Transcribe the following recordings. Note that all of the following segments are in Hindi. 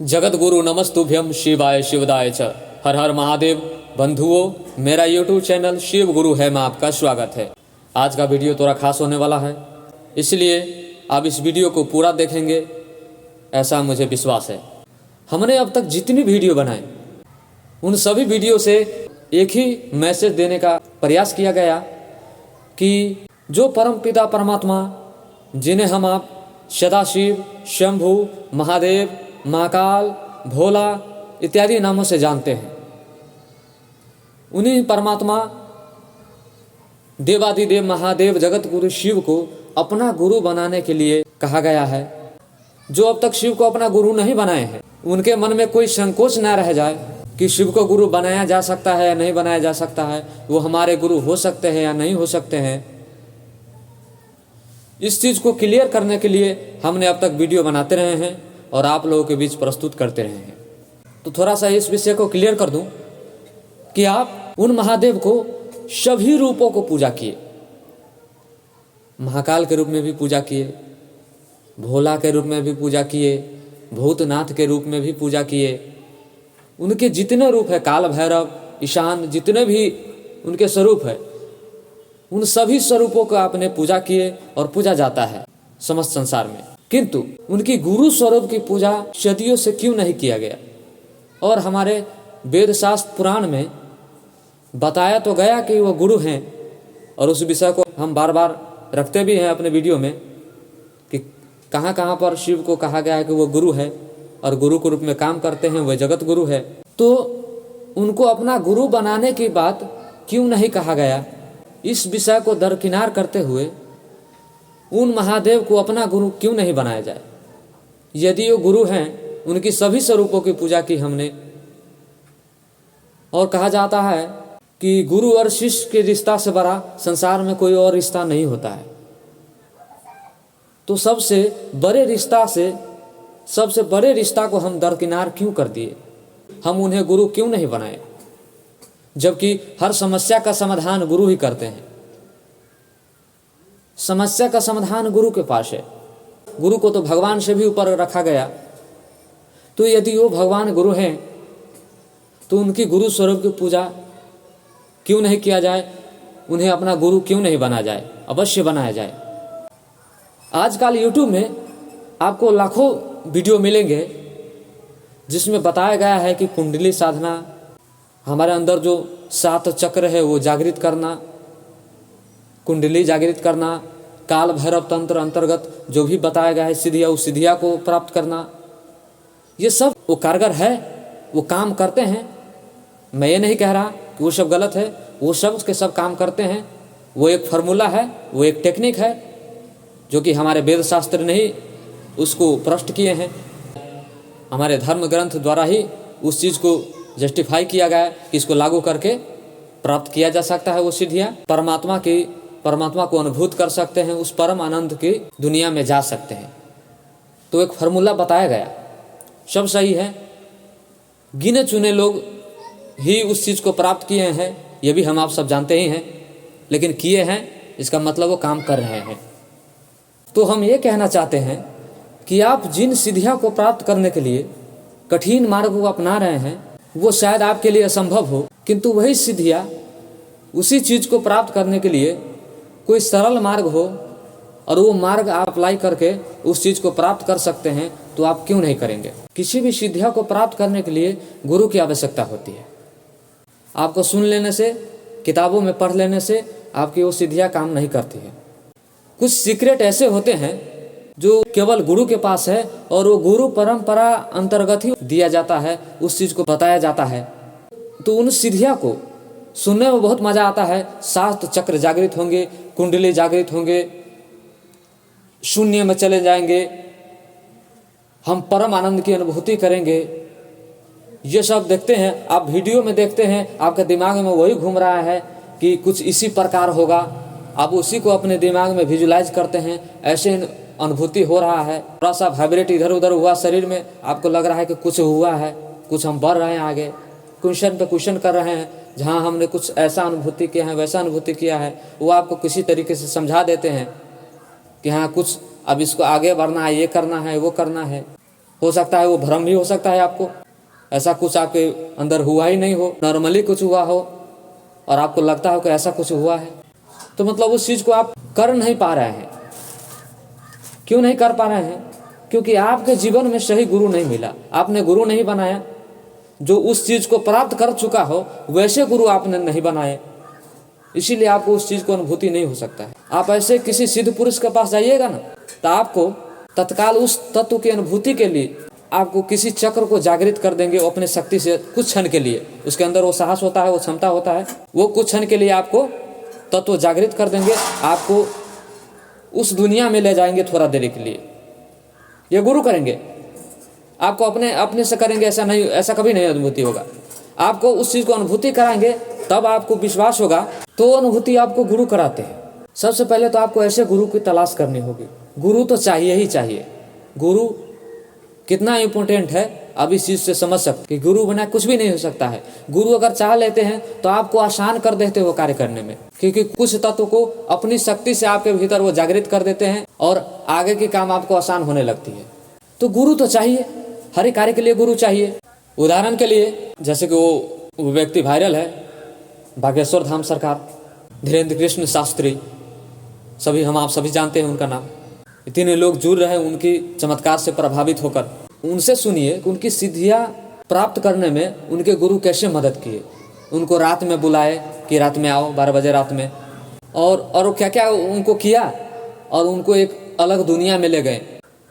जगत गुरु नमस्तुभ्यम शिवाय शिवदाय च। हर हर महादेव। बंधुओं, मेरा यूट्यूब चैनल शिव गुरु है में आपका स्वागत है। आज का वीडियो थोड़ा खास होने वाला है, इसलिए आप इस वीडियो को पूरा देखेंगे ऐसा मुझे विश्वास है। हमने अब तक जितनी वीडियो बनाए उन सभी वीडियो से एक ही मैसेज देने का प्रयास किया गया कि जो परम पिता परमात्मा जिन्हें हम आप सदाशिव, शंभु, महादेव, महाकाल, भोला इत्यादि नामों से जानते हैं, उन्हीं परमात्मा देवादिदेव महादेव जगत गुरु शिव को अपना गुरु बनाने के लिए कहा गया है। जो अब तक शिव को अपना गुरु नहीं बनाए हैं, उनके मन में कोई संकोच न रह जाए कि शिव को गुरु बनाया जा सकता है या नहीं बनाया जा सकता है, वो हमारे गुरु हो सकते हैं या नहीं हो सकते हैं। इस चीज़ को क्लियर करने के लिए हमने अब तक वीडियो बनाते रहे हैं और आप लोगों के बीच प्रस्तुत करते रहे हैं। तो थोड़ा सा इस विषय को क्लियर कर दूं कि आप उन महादेव को सभी रूपों को पूजा किए, महाकाल के रूप में भी पूजा किए, भोला के रूप में भी पूजा किए, भूतनाथ के रूप में भी पूजा किए। उनके जितने रूप है, काल भैरव, ईशान, जितने भी उनके स्वरूप है, उन सभी स्वरूपों को आपने पूजा किए और पूजा जाता है समस्त संसार में। किंतु उनकी गुरु स्वरूप की पूजा सदियों से क्यों नहीं किया गया? और हमारे वेद शास्त्र पुराण में बताया तो गया कि वो गुरु हैं, और उस विषय को हम बार बार रखते भी हैं अपने वीडियो में कि कहाँ कहाँ पर शिव को कहा गया है कि वो गुरु है और गुरु के रूप में काम करते हैं, वह जगत गुरु है। तो उनको अपना गुरु बनाने की बात क्यों नहीं कहा गया? इस विषय को दरकिनार करते हुए उन महादेव को अपना गुरु क्यों नहीं बनाया जाए? यदि वो गुरु हैं, उनकी सभी स्वरूपों की पूजा की हमने, और कहा जाता है कि गुरु और शिष्य के रिश्ता से बड़ा संसार में कोई और रिश्ता नहीं होता है। तो सबसे बड़े रिश्ता को हम दरकिनार क्यों कर दिए? हम उन्हें गुरु क्यों नहीं बनाए, जबकि हर समस्या का समाधान गुरु ही करते हैं। समस्या का समाधान गुरु के पास है। गुरु को तो भगवान से भी ऊपर रखा गया। तो यदि वो भगवान गुरु हैं, तो उनकी गुरु स्वरूप की पूजा क्यों नहीं किया जाए? उन्हें अपना गुरु क्यों नहीं बनाया जाए? अवश्य बनाया जाए। आजकल यूट्यूब में आपको लाखों वीडियो मिलेंगे जिसमें बताया गया है कि कुंडली साधना, हमारे अंदर जो 7 चक्र है वो जागृत करना, कुंडली जागृत करना, काल भैरव तंत्र अंतर्गत जो भी बताया गया है सिद्धियाँ, उस सिद्धियाँ को प्राप्त करना, ये सब वो कारगर है, वो काम करते हैं। मैं ये नहीं कह रहा कि वो सब गलत है, वो सब के सब काम करते हैं। वो एक फार्मूला है, वो एक टेक्निक है जो कि हमारे वेद शास्त्र ने ही उसको प्रश्न किए हैं। हमारे धर्म ग्रंथ द्वारा ही उस चीज़ को जस्टिफाई किया गया है कि इसको लागू करके प्राप्त किया जा सकता है वो सिद्धियाँ। परमात्मा को अनुभूत कर सकते हैं, उस परम आनंद की दुनिया में जा सकते हैं। तो एक फार्मूला बताया गया, सब सही है। गिने चुने लोग ही उस चीज़ को प्राप्त किए हैं, ये भी हम आप सब जानते ही हैं, लेकिन किए हैं इसका मतलब वो काम कर रहे हैं। तो हम ये कहना चाहते हैं कि आप जिन सिद्धियों को प्राप्त करने के लिए कठिन मार्ग को अपना रहे हैं, वो शायद आपके लिए असंभव हो, किंतु वही सिद्धियाँ उसी चीज़ को प्राप्त करने के लिए कोई सरल मार्ग हो और वो मार्ग आप अप्लाई करके उस चीज़ को प्राप्त कर सकते हैं, तो आप क्यों नहीं करेंगे? किसी भी सिद्धियों को प्राप्त करने के लिए गुरु की आवश्यकता होती है। आपको सुन लेने से, किताबों में पढ़ लेने से आपकी वो सिद्धियाँ काम नहीं करती है। कुछ सीक्रेट ऐसे होते हैं जो केवल गुरु के पास है, और वो गुरु परंपरा अंतर्गत ही दिया जाता है, उस चीज़ को बताया जाता है। तो उन सिद्धियों को सुनने में बहुत मज़ा आता है। 7 चक्र जागृत होंगे, कुंडली जागृत होंगे, शून्य में चले जाएंगे, हम परम आनंद की अनुभूति करेंगे। ये सब देखते हैं आप, वीडियो में देखते हैं, आपके दिमाग में वही घूम रहा है कि कुछ इसी प्रकार होगा। आप उसी को अपने दिमाग में विजुलाइज करते हैं, ऐसे अनुभूति हो रहा है। थोड़ा सा वाइब्रेट इधर उधर हुआ शरीर में, आपको लग रहा है कि कुछ हुआ है, कुछ हम बढ़ रहे हैं आगे, क्वेश्चन पे क्वेश्चन कर रहे हैं। जहाँ हमने कुछ ऐसा अनुभूति किया है, वैसा अनुभूति किया है, वो आपको किसी तरीके से समझा देते हैं कि हाँ कुछ अब इसको आगे बढ़ना है, ये करना है, वो करना है। हो सकता है वो भ्रम भी हो सकता है आपको, ऐसा कुछ आपके अंदर हुआ ही नहीं हो, नॉर्मली कुछ हुआ हो और आपको लगता हो कि ऐसा कुछ हुआ है, तो मतलब उस चीज़ को आप कर नहीं पा रहे हैं। क्यों नहीं कर पा रहे हैं? क्योंकि आपके जीवन में सही गुरु नहीं मिला, आपने गुरु नहीं बनाया। जो उस चीज़ को प्राप्त कर चुका हो वैसे गुरु आपने नहीं बनाए, इसीलिए आपको उस चीज़ को अनुभूति नहीं हो सकता है। आप ऐसे किसी सिद्ध पुरुष के पास जाइएगा ना, तो आपको तत्काल उस तत्व की अनुभूति के लिए आपको किसी चक्र को जागृत कर देंगे अपने शक्ति से कुछ क्षण के लिए। उसके अंदर वो साहस होता है, वो क्षमता होता है, वो कुछ क्षण के लिए आपको तत्व जागृत कर देंगे, आपको उस दुनिया में ले जाएंगे थोड़ा देर के लिए। ये गुरु करेंगे, आपको अपने से करेंगे, ऐसा नहीं, ऐसा कभी नहीं अनुभूति होगा। आपको उस चीज़ को अनुभूति कराएंगे तब आपको विश्वास होगा, तो अनुभूति आपको गुरु कराते हैं। सबसे पहले तो आपको ऐसे गुरु की तलाश करनी होगी। गुरु तो चाहिए ही चाहिए। गुरु कितना इम्पोर्टेंट है अब इस चीज़ से समझ सकते कि गुरु बिना कुछ भी नहीं हो सकता है। गुरु अगर चाह लेते हैं तो आपको आसान कर देते हो कार्य करने में, क्योंकि कुछ तत्व को अपनी शक्ति से आपके भीतर वो जागृत कर देते हैं और आगे की काम आपको आसान होने लगती है। तो गुरु तो चाहिए, हर एक कार्य के लिए गुरु चाहिए। उदाहरण के लिए जैसे कि वो व्यक्ति वायरल है, बागेश्वर धाम सरकार, धीरेन्द्र कृष्ण शास्त्री, सभी हम आप सभी जानते हैं उनका नाम। इतने लोग जुड़ रहे हैं उनकी चमत्कार से प्रभावित होकर। उनसे सुनिए कि उनकी सिद्धियाँ प्राप्त करने में उनके गुरु कैसे मदद किए। उनको रात में बुलाए कि रात में आओ, 12 बजे रात में, और वो क्या क्या उनको किया, और उनको एक अलग दुनिया में ले गए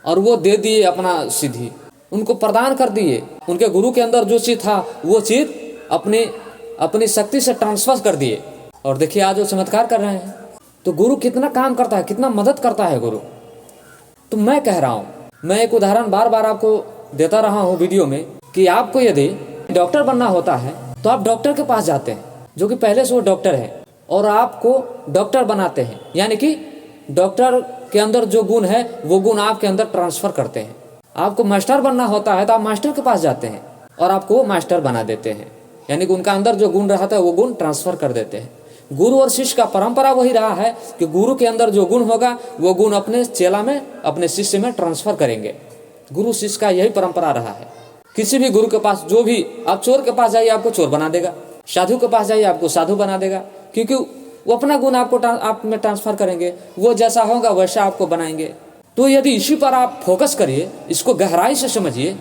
और वो दे दिए अपना सिद्धि, उनको प्रदान कर दिए। उनके गुरु के अंदर जो चीज़ था वो चीज़ अपनी शक्ति से ट्रांसफर कर दिए, और देखिए आज वो चमत्कार कर रहे हैं। तो गुरु कितना काम करता है, कितना मदद करता है गुरु। तो मैं कह रहा हूँ, मैं एक उदाहरण बार बार आपको देता रहा हूँ वीडियो में, कि आपको यदि डॉक्टर बनना होता है तो आप डॉक्टर के पास जाते हैं जो कि पहले से वो डॉक्टर है, और आपको डॉक्टर बनाते हैं, यानी कि डॉक्टर के अंदर जो गुण है वो गुण आपके अंदर ट्रांसफर करते हैं। आपको मास्टर बनना होता है तो आप मास्टर के पास जाते हैं और आपको वो मास्टर बना देते हैं, यानी कि उनका अंदर जो गुण रहता है वो गुण ट्रांसफर कर देते हैं। गुरु और शिष्य का परंपरा वही रहा है कि गुरु के अंदर जो गुण होगा वो गुण अपने चेला में, अपने शिष्य में ट्रांसफर करेंगे। गुरु शिष्य का यही परंपरा रहा है। किसी भी गुरु के पास, जो भी आप चोर के पास जाइए आपको चोर बना देगा, साधु के पास जाइए आपको साधु बना देगा, क्योंकि वो अपना गुण आप में ट्रांसफर करेंगे। वो जैसा होगा वैसा आपको बनाएंगे। तो यदि इसी पर आप फोकस करिए, इसको गहराई से समझिए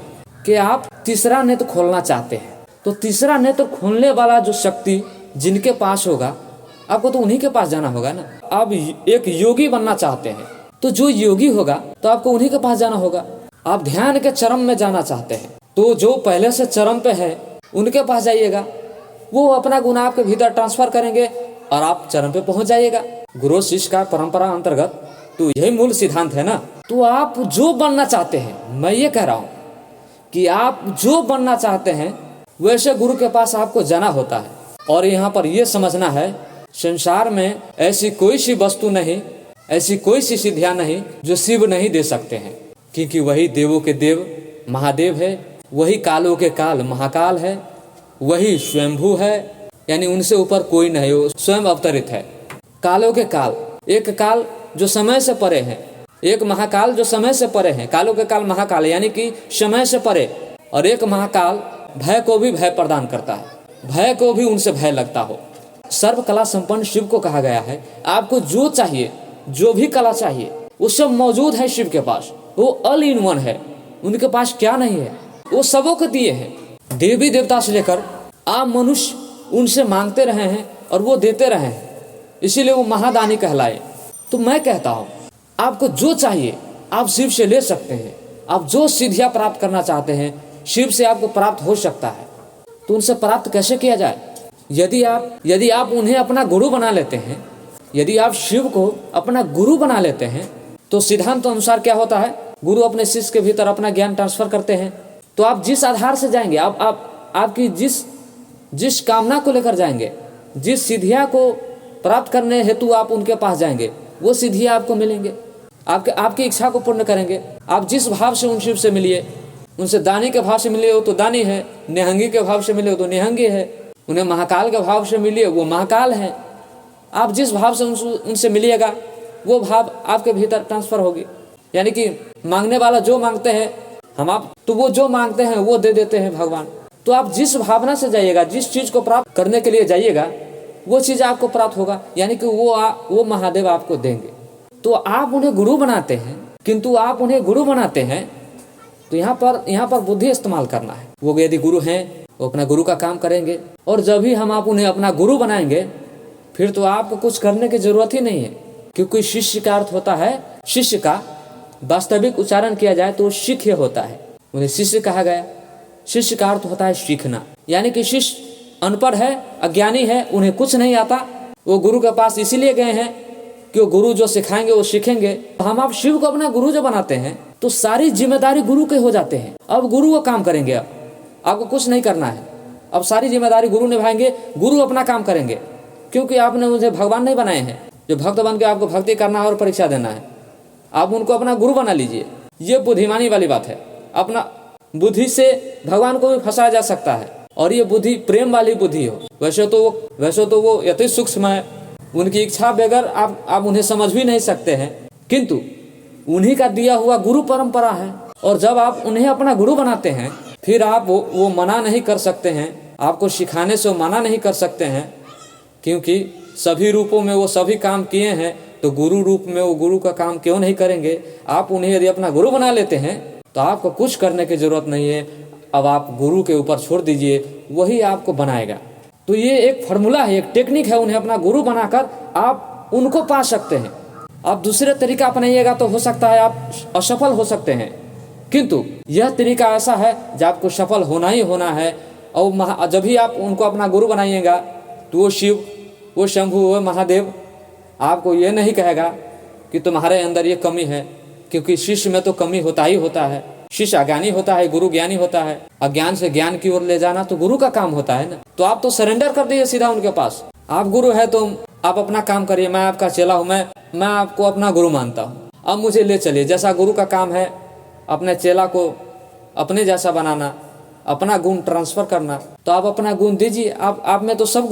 कि आप तीसरा नेत्र खोलना चाहते हैं, तो तीसरा नेत्र खोलने वाला जो शक्ति जिनके पास होगा, आपको तो उन्हीं के पास जाना होगा ना। आप एक योगी बनना चाहते हैं तो जो योगी होगा तो आपको उन्हीं के पास जाना होगा। आप ध्यान के चरम में जाना चाहते हैं तो जो पहले से चरम पे है उनके पास जाइएगा, वो अपना गुण आपके भीतर ट्रांसफर करेंगे और आप चरम पे पहुंच जाइएगा। गुरु शिष्य का परंपरा अंतर्गत तो यही मूल सिद्धांत है ना। तो आप जो बनना चाहते हैं, मैं ये कह रहा हूँ कि आप जो बनना चाहते हैं वैसे गुरु के पास आपको जाना होता है। और यहाँ पर यह समझना है, संसार में ऐसी कोई सी वस्तु नहीं, ऐसी कोई सी सिद्धियाँ नहीं जो शिव नहीं दे सकते हैं, क्योंकि वही देवों के देव महादेव है, वही कालों के काल महाकाल है, वही स्वयंभू है, यानी उनसे ऊपर कोई नहीं, वो स्वयं अवतरित है। कालों के काल, एक काल जो समय से परे है, एक महाकाल जो समय से परे है। कालों के काल महाकाल यानी कि समय से परे, और एक महाकाल भय को भी भय प्रदान करता है, भय को भी उनसे भय लगता हो। सर्व कला संपन्न शिव को कहा गया है। आपको जो चाहिए, जो भी कला चाहिए, वो सब मौजूद है शिव के पास। वो ऑल इन वन है, उनके पास क्या नहीं है वो सबों को दिए हैं। देवी देवता से लेकर आप मनुष्य उनसे मांगते रहे हैं और वो देते रहे हैं, इसीलिए वो महादानी कहलाए। तो मैं कहता हूँ, आपको जो चाहिए आप शिव से ले सकते हैं। आप जो सिद्धियाँ प्राप्त करना चाहते हैं शिव से आपको प्राप्त हो सकता है। तो उनसे प्राप्त कैसे किया जाए? यदि आप उन्हें अपना गुरु बना लेते हैं, यदि आप शिव को अपना गुरु बना लेते हैं, तो सिद्धांत अनुसार क्या होता है, गुरु अपने शिष्य के भीतर अपना ज्ञान ट्रांसफर करते हैं। तो आप जिस आधार से जाएंगे, आपकी जिस कामना को लेकर जाएंगे, जिस सिद्धियाँ को प्राप्त करने हेतु आप उनके पास जाएंगे, वो सिद्धियाँ आपको मिलेंगे, आपकी इच्छा को पूर्ण करेंगे। आप जिस भाव से उन शिव से मिलिए, उनसे दानी के भाव से मिले हो तो दानी है, निहंगी के भाव से मिले हो तो निहंगी है, उन्हें महाकाल के भाव से मिलिए वो महाकाल है। आप जिस भाव से उनसे मिलिएगा वो भाव आपके भीतर ट्रांसफर होगी। यानी कि मांगने वाला जो मांगते हैं हम आप तो वो जो मांगते हैं वो दे देते हैं भगवान। तो आप जिस भावना से जाइएगा, जिस चीज़ को प्राप्त करने के लिए जाइएगा, वो चीज़ आपको प्राप्त होगा, यानी कि वो महादेव आपको देंगे। तो आप उन्हें गुरु बनाते हैं, किंतु आप उन्हें गुरु बनाते हैं तो यहाँ पर बुद्धि इस्तेमाल करना है। वो यदि गुरु हैं वो अपना गुरु का काम करेंगे, और जब भी हम आप उन्हें अपना गुरु बनाएंगे फिर तो आपको कुछ करने की जरूरत ही नहीं है, क्योंकि शिष्य का अर्थ होता है, शिष्य का वास्तविक उच्चारण किया जाए तो शिष्य होता है, उन्हें शिष्य कहा गया। शिष्य का अर्थ होता है सीखना, यानी कि शिष्य अनपढ़ है, अज्ञानी है, उन्हें कुछ नहीं आता, वो गुरु के पास इसीलिए गए हैं कि वो गुरु जो सिखाएंगे वो सीखेंगे। हम आप शिव को अपना गुरु जो बनाते हैं तो सारी जिम्मेदारी गुरु के हो जाते हैं। अब गुरु वो काम करेंगे, अब आपको कुछ नहीं करना है, अब सारी जिम्मेदारी गुरु निभाएंगे, गुरु अपना काम करेंगे, क्योंकि आपने उन्हें भगवान नहीं बनाए हैं जो भक्त बन के आपको भक्ति करना है और परीक्षा देना है। आप उनको अपना गुरु बना लीजिए। ये बुद्धिमानी वाली बात है। अपना बुद्धि से भगवान को भी फंसाया जा सकता है, और ये बुद्धि प्रेम वाली बुद्धि हो। वैसे तो वो यति सूक्ष्म है, उनकी इच्छा बगैर आप उन्हें समझ भी नहीं सकते हैं, किंतु उन्हीं का दिया हुआ गुरु परंपरा है। और जब आप उन्हें अपना गुरु बनाते हैं फिर आप वो मना नहीं कर सकते हैं, आपको सिखाने से वो मना नहीं कर सकते हैं, क्योंकि सभी रूपों में वो सभी काम किए हैं, तो गुरु रूप में वो गुरु का काम क्यों नहीं करेंगे। आप उन्हें यदि अपना गुरु बना लेते हैं तो आपको कुछ करने की जरूरत नहीं है। अब आप गुरु के ऊपर छोड़ दीजिए, वही आपको बनाएगा। तो ये एक फार्मूला है, एक टेक्निक है, उन्हें अपना गुरु बनाकर आप उनको पा सकते हैं। आप दूसरे तरीका अपनाइएगा तो हो सकता है आप असफल हो सकते हैं, किंतु यह तरीका ऐसा है जो आपको सफल होना ही होना है। और जब भी आप उनको अपना गुरु बनाइएगा तो वो शिव, वो शंभु, वो महादेव आपको ये नहीं कहेगा कि तुम्हारे अंदर ये कमी है, क्योंकि शिष्य में तो कमी होता ही होता है। शिष्य अज्ञानी होता है, गुरु ज्ञानी होता है। अज्ञान से ज्ञान की ओर ले जाना तो गुरु का काम होता है ना। तो आप तो सरेंडर कर दीजिए सीधा उनके पास। आप गुरु है तो आप अपना काम करिए, मैं आपका चेला हूँ, मैं आपको अपना गुरु मानता हूँ, अब मुझे ले चलिए। जैसा गुरु का काम है अपने चेला को अपने जैसा बनाना, अपना गुण ट्रांसफर करना, तो आप अपना गुण दीजिए। आप में तो सब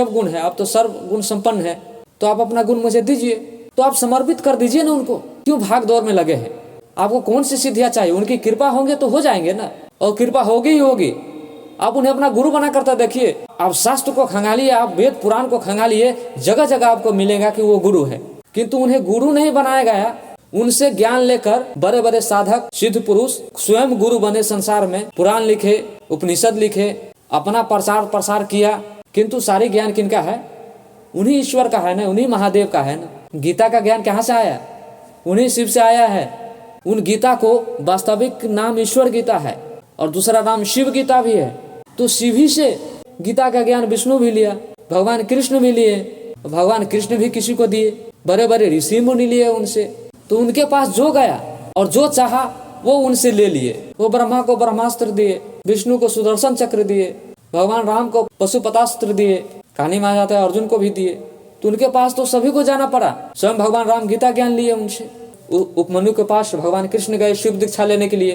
गुण है, आप तो सर्व गुण संपन्न है, तो आप अपना गुण मुझे दीजिए। तो आप समर्पित कर दीजिए ना उनको। क्यों भाग दौड़ में लगे हैं? आपको कौन सी सिद्धियां चाहिए? उनकी कृपा होंगे तो हो जाएंगे ना, और कृपा होगी ही होगी। आप उन्हें अपना गुरु बना करता देखिए। आप शास्त्र को खंगालिए, आप वेद पुराण को खंगालिए, जगह जगह आपको मिलेगा कि वो गुरु है। किंतु उन्हें गुरु नहीं बनाया गया। उनसे ज्ञान लेकर बड़े बड़े साधक सिद्ध पुरुष स्वयं गुरु बने, संसार में पुराण लिखे, उपनिषद लिखे, अपना प्रसार किया। किंतु सारी ज्ञान किनका है? उन्हीं ईश्वर का है ना, उन्हीं महादेव का है ना। गीता का ज्ञान कहाँ से आया? उन्हीं शिव से आया है। उन गीता को वास्तविक नाम ईश्वर गीता है और दूसरा नाम शिव गीता भी है। तो शिव ही से गीता का ज्ञान विष्णु भी लिया, भगवान कृष्ण भी लिए, भगवान कृष्ण भी किसी को दिए, बड़े बड़े ऋषि मुनि लिए उनसे। तो उनके पास जो गया और जो चाहा वो उनसे ले लिए। वो ब्रह्मा को ब्रह्मास्त्र दिए, विष्णु को सुदर्शन चक्र दिए, भगवान राम को पशुपतास्त्र दिए, कहानी में आ जाता है अर्जुन को भी दिए। तो उनके पास तो सभी को जाना पड़ा। स्वयं भगवान राम गीता ज्ञान लिए उनसे। उपमन्यु के पास भगवान कृष्ण गए शिव दीक्षा लेने के लिए।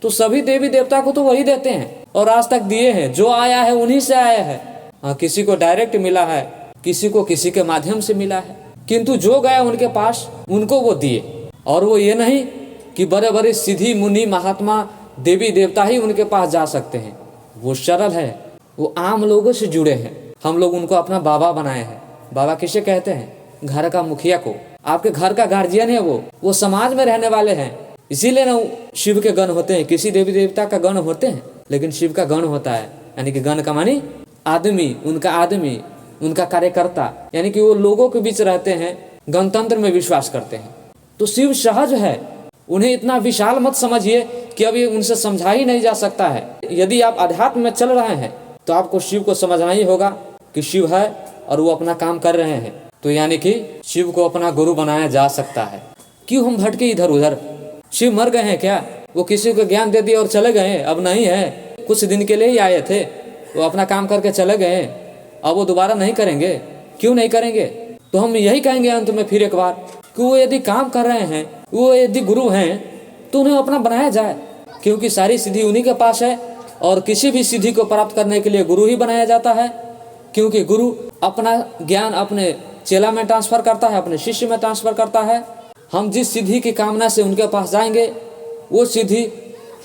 तो सभी देवी देवता को तो वही देते हैं और आज तक दिए हैं। जो आया है उन्हीं से आया है। हाँ, किसी को डायरेक्ट मिला है, किसी को किसी के माध्यम से मिला है, किंतु जो गया उनके पास उनको वो दिए। और वो ये नहीं कि बड़े बड़े सिद्धि मुनि महात्मा देवी देवता ही उनके पास जा सकते हैं। वो सरल है, वो आम लोगों से जुड़े हैं। हम लोग उनको अपना बाबा बनाए हैं। बाबा किसे कहते हैं? घर का मुखिया को। आपके घर का गार्जियन है वो समाज में रहने वाले हैं। इसीलिए ना शिव के गण होते हैं। किसी देवी देवता का गण होते हैं, लेकिन शिव का गण होता है। यानी कि गण का मानी आदमी, उनका कार्यकर्ता, यानी कि वो लोगों के बीच रहते हैं, गणतंत्र में विश्वास करते हैं। तो शिव सहज है। उन्हें इतना विशाल मत समझिए कि अभी उनसे समझा ही नहीं जा सकता है। यदि आप अध्यात्म में चल रहे हैं तो आपको शिव को समझना ही होगा कि शिव है और वो अपना काम कर रहे हैं। तो यानी कि शिव को अपना गुरु बनाया जा सकता है। क्यों हम भटके इधर उधर? शिव मर गए हैं क्या? वो किसी को ज्ञान दे दिए और चले गए? अब नहीं है, कुछ दिन के लिए ही आए थे, वो अपना काम करके चले गए, अब वो दोबारा नहीं करेंगे। क्यों नहीं करेंगे? तो हम यही कहेंगे अंत में फिर एक बार कि वो यदि काम कर रहे हैं, वो यदि गुरु हैं, तो उन्हें अपना बनाया जाए। क्योंकि सारी सिद्धि उन्हीं के पास है और किसी भी सिद्धि को प्राप्त करने के लिए गुरु ही बनाया जाता है। क्योंकि गुरु अपना ज्ञान अपने चेला में ट्रांसफर करता है, अपने शिष्य में ट्रांसफर करता है। हम जिस सिद्धि की कामना से उनके पास जाएंगे वो सिद्धि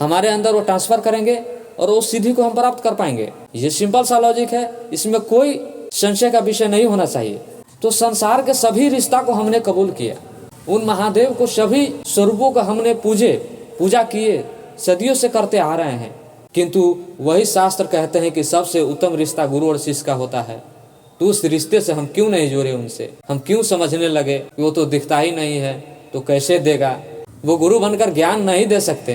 हमारे अंदर वो ट्रांसफर करेंगे और उस सिद्धि को हम प्राप्त कर पाएंगे। ये सिंपल सा लॉजिक है, इसमें कोई संशय का विषय नहीं होना चाहिए। तो संसार के सभी रिश्ता को हमने कबूल किया, उन महादेव को सभी स्वरूपों का हमने पूजा किए, सदियों से करते आ रहे हैं, किंतु वही शास्त्र कहते हैं कि सबसे उत्तम रिश्ता गुरु और शिष्य का होता है। तो उस रिश्ते से हम क्यों नहीं जुड़े उनसे? हम क्यों समझने लगे कि वो तो दिखता ही नहीं है तो कैसे देगा? वो गुरु बनकर ज्ञान नहीं दे सकते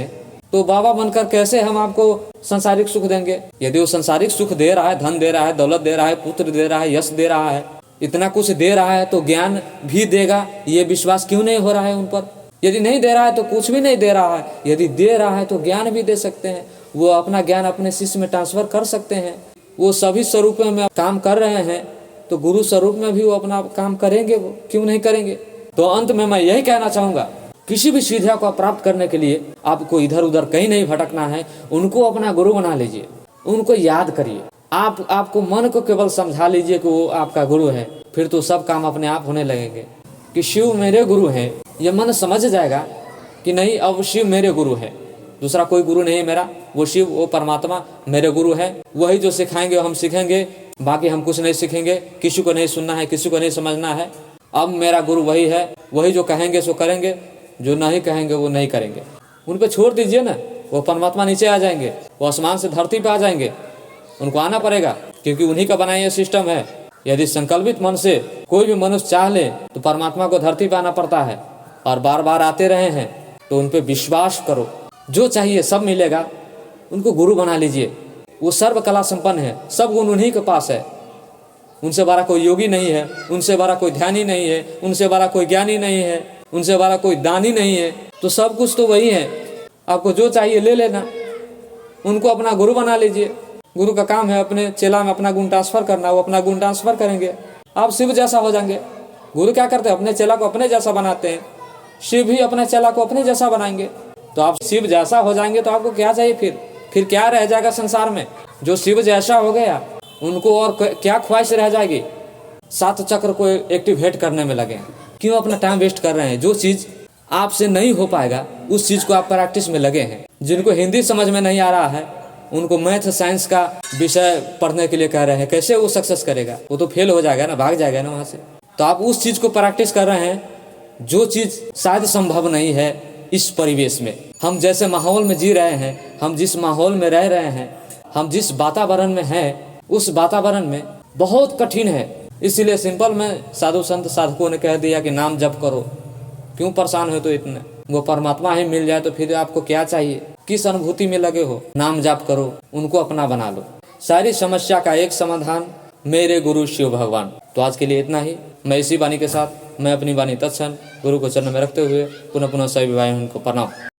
तो बाबा बनकर कैसे हम आपको संसारिक सुख देंगे? यदि वो संसारिक सुख दे रहा है, धन दे रहा है, दौलत दे रहा है, पुत्र दे रहा है, यश दे रहा है, इतना कुछ दे रहा है, तो ज्ञान भी देगा, ये विश्वास क्यों नहीं हो रहा है उन पर? यदि नहीं दे रहा है तो कुछ भी नहीं दे रहा है, यदि दे रहा है तो ज्ञान भी दे सकते हैं। वो अपना ज्ञान अपने शिष्य में ट्रांसफर कर सकते हैं। वो सभी स्वरूपों में काम कर रहे हैं तो गुरु स्वरूप में भी वो अपना काम करेंगे, वो क्यों नहीं करेंगे? तो अंत में मैं यही कहना चाहूँगा, किसी भी सिद्धियों को प्राप्त करने के लिए आपको इधर उधर कहीं नहीं भटकना है। उनको अपना गुरु बना लीजिए, उनको याद करिए। आपको मन को केवल समझा लीजिए कि वो आपका गुरु है, फिर तो सब काम अपने आप होने लगेंगे कि शिव मेरे गुरु हैं। ये मन समझ जाएगा कि नहीं, अब शिव मेरे गुरु है, दूसरा कोई गुरु नहीं है मेरा, वो शिव, वो परमात्मा मेरे गुरु है। वही जो सिखाएंगे हम सीखेंगे, बाकी हम कुछ नहीं सीखेंगे। किसी को नहीं सुनना है, किसी को नहीं समझना है। अब मेरा गुरु वही है, वही जो कहेंगे सो करेंगे, जो नहीं कहेंगे वो नहीं करेंगे। उन पे छोड़ दीजिए ना, वो परमात्मा नीचे आ जाएंगे, वो आसमान से धरती पे आ जाएंगे। उनको आना पड़ेगा क्योंकि उन्हीं का बनाया ये सिस्टम है। यदि संकल्पित मन से कोई भी मनुष्य चाह ले तो परमात्मा को धरती पे आना पड़ता है, और बार बार आते रहे हैं। तो उन पे विश्वास करो, जो चाहिए सब मिलेगा। उनको गुरु बना लीजिए। वो सर्व कला संपन्न है, सब गुण उन्हीं के पास है। उनसे बड़ा कोई योगी नहीं है, उनसे बड़ा कोई ध्यानी नहीं है, उनसे बड़ा कोई ज्ञानी नहीं है, उनसे बड़ा कोई दानी नहीं है। तो सब कुछ तो वही है। आपको जो चाहिए ले लेना, उनको अपना गुरु बना लीजिए। गुरु का काम है अपने चेला में अपना गुण ट्रांसफर करना, वो अपना गुण ट्रांसफर करेंगे, आप शिव जैसा हो जाएंगे। गुरु क्या करते हैं? अपने चेला को अपने जैसा बनाते हैं। शिव भी अपने चेला को अपने जैसा बनाएंगे। तो आप शिव जैसा हो जाएंगे तो आपको क्या चाहिए फिर क्या रह जाएगा संसार में? जो शिव जैसा हो गया उनको और क्या ख्वाहिश रह जाएगी? 7 चक्र को एक्टिवेट करने में लगे, क्यों अपना टाइम वेस्ट कर रहे हैं? जो चीज आपसे नहीं हो पाएगा उस चीज को आप प्रैक्टिस में लगे हैं। जिनको हिंदी समझ में नहीं आ रहा है उनको मैथ साइंस का विषय पढ़ने के लिए कह रहे हैं, कैसे वो सक्सेस करेगा? वो तो फेल हो जाएगा ना, भाग जाएगा ना वहां से। तो आप उस चीज को प्रैक्टिस कर रहे हैं जो चीज शायद संभव नहीं है इस परिवेश में। हम जैसे माहौल में जी रहे हैं, हम जिस माहौल में रह रहे हैं, हम जिस वातावरण में हैं, उस वातावरण में बहुत कठिन है। इसीलिए सिंपल में साधु संत साधकों ने कह दिया कि नाम जप करो। क्यों परेशान हो? तो इतना वो परमात्मा ही मिल जाए तो फिर आपको क्या चाहिए? किस अनुभूति में लगे हो? नाम जप करो, उनको अपना बना लो। सारी समस्या का एक समाधान मेरे गुरु शिव भगवान। तो आज के लिए इतना ही। मैं इसी वाणी के साथ मैं अपनी वाणी तत्क्षण गुरु को चरण में रखते हुए पुनः सभी भाइयों को प्रणाम।